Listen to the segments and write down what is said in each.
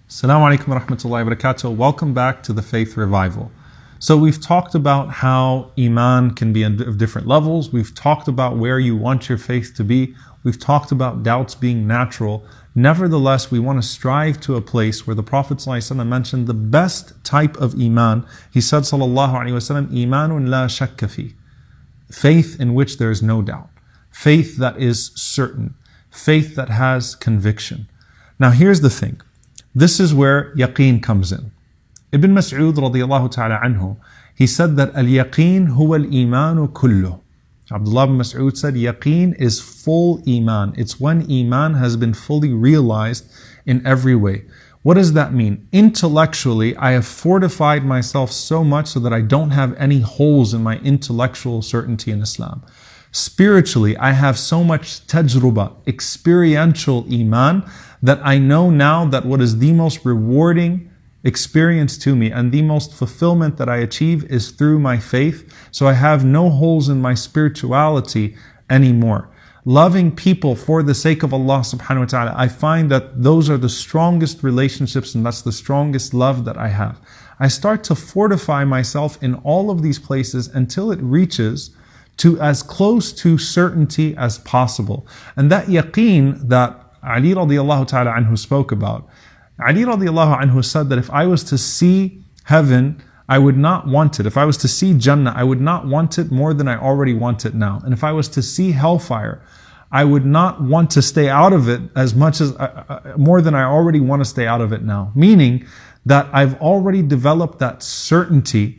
Assalamu alaikum wa rahmatullahi wa barakatuh. Welcome back to the Faith Revival. So we've talked about how Iman can be of different levels. We've talked about where you want your faith to be. We've talked about doubts being natural. Nevertheless, we want to strive to a place where the Prophet ﷺ mentioned the best type of Iman. He said, sallallahu alaihi wasallam, Imanun la shakka fi. Faith in which there is no doubt. Faith that is certain. Faith that has conviction. Now here's the thing. This is where Yaqeen comes in. Ibn Mas'ud radiyallahu ta'ala anhu, he said that al-yaqeen huwa al-imanu kullu. Abdullah ibn Mas'ud said, Yaqeen is full Iman. It's when Iman has been fully realized in every way. What does that mean? Intellectually, I have fortified myself so much so that I don't have any holes in my intellectual certainty in Islam. Spiritually, I have so much tajruba, experiential Iman, that I know now that what is the most rewarding experience to me and the most fulfillment that I achieve is through my faith. So I have no holes in my spirituality anymore. Loving people for the sake of Allah subhanahu wa ta'ala, I find that those are the strongest relationships and that's the strongest love that I have. I start to fortify myself in all of these places until it reaches to as close to certainty as possible. And that yaqeen that Ali radiallahu ta'ala anhu spoke about, Ali radiallahu anhu said that if I was to see heaven, I would not want it. If I was to see Jannah, I would not want it more than I already want it now. And if I was to see hellfire, I would not want to stay out of it as much as, more than I already want to stay out of it now. Meaning that I've already developed that certainty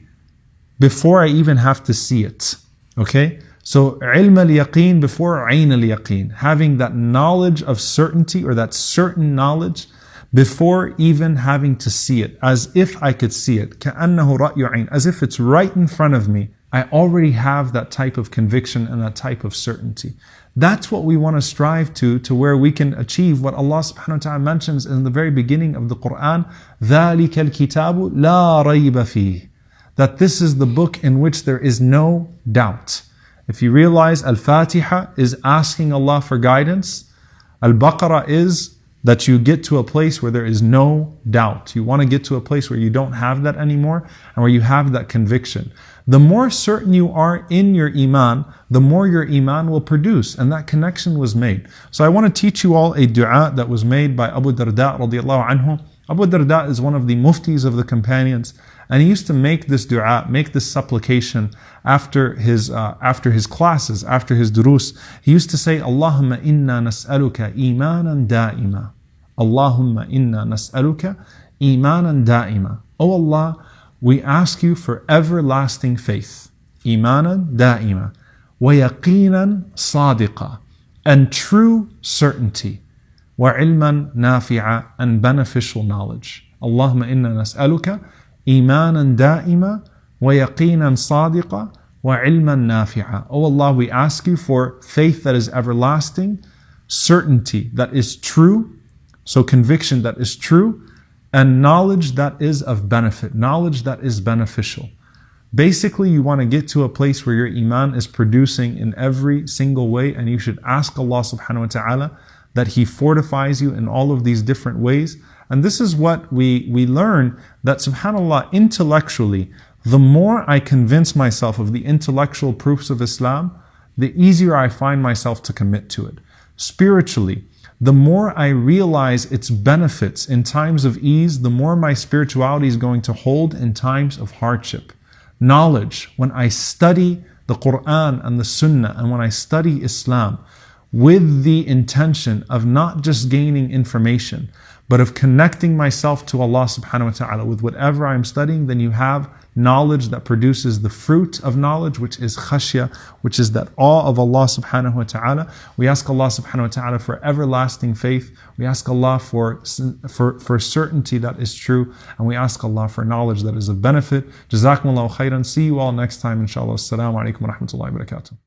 before I even have to see it. Okay? So, ilm al-yaqeen before ayn al-yaqeen. Having that knowledge of certainty or that certain knowledge before even having to see it. As if I could see it. كَأَنَّهُ رَأْيُ عَيْنٍ. As if it's right in front of me. I already have that type of conviction and that type of certainty. That's what we want to strive to where we can achieve what Allah subhanahu wa ta'ala mentions in the very beginning of the Quran. ذَلِكَ الْكِتَابُ لَا رَيْبَ فِيهِ. That this is the book in which there is no doubt. If you realize Al-Fatiha is asking Allah for guidance, Al-Baqarah is that you get to a place where there is no doubt. You want to get to a place where you don't have that anymore and where you have that conviction. The more certain you are in your Iman, the more your Iman will produce. And that connection was made. So I want to teach you all a dua that was made by Abu Darda radiallahu anhu. Abu Darda is one of the muftis of the companions. And he used to make this dua, make this supplication after his classes, after his durus. He used to say, Allahumma inna nas'aluka imanan da'ima. Allahumma inna nas'aluka imanan da'ima. Oh Allah, we ask you for everlasting faith. Imanan da'ima. Wa yaqinan sadiqa. And true certainty. Wa ilman nafi'a. And beneficial knowledge. Allahumma inna nas'aluka imanan da'ima. Wa yaqinan sadiqa. Wa ilman nafi'a. Oh Allah, we ask you for faith that is everlasting, certainty that is true, so conviction that is true, and knowledge that is of benefit, knowledge that is beneficial. Basically, you want to get to a place where your Iman is producing in every single way, and you should ask Allah subhanahu wa ta'ala that He fortifies you in all of these different ways. And this is what we learn, that subhanAllah, intellectually, the more I convince myself of the intellectual proofs of Islam, the easier I find myself to commit to it. Spiritually, the more I realize its benefits in times of ease, the more my spirituality is going to hold in times of hardship. Knowledge, when I study the Quran and the Sunnah, and when I study Islam, with the intention of not just gaining information, but of connecting myself to Allah subhanahu wa ta'ala with whatever I'm studying, then you have knowledge that produces the fruit of knowledge, which is khashya, which is that awe of Allah subhanahu wa ta'ala. We ask Allah subhanahu wa ta'ala for everlasting faith. We ask Allah for certainty that is true. And we ask Allah for knowledge that is of benefit. Jazakumullahu khairan. See you all next time, inshallah. Assalamu alaikum wa rahmatullahi wa barakatuh.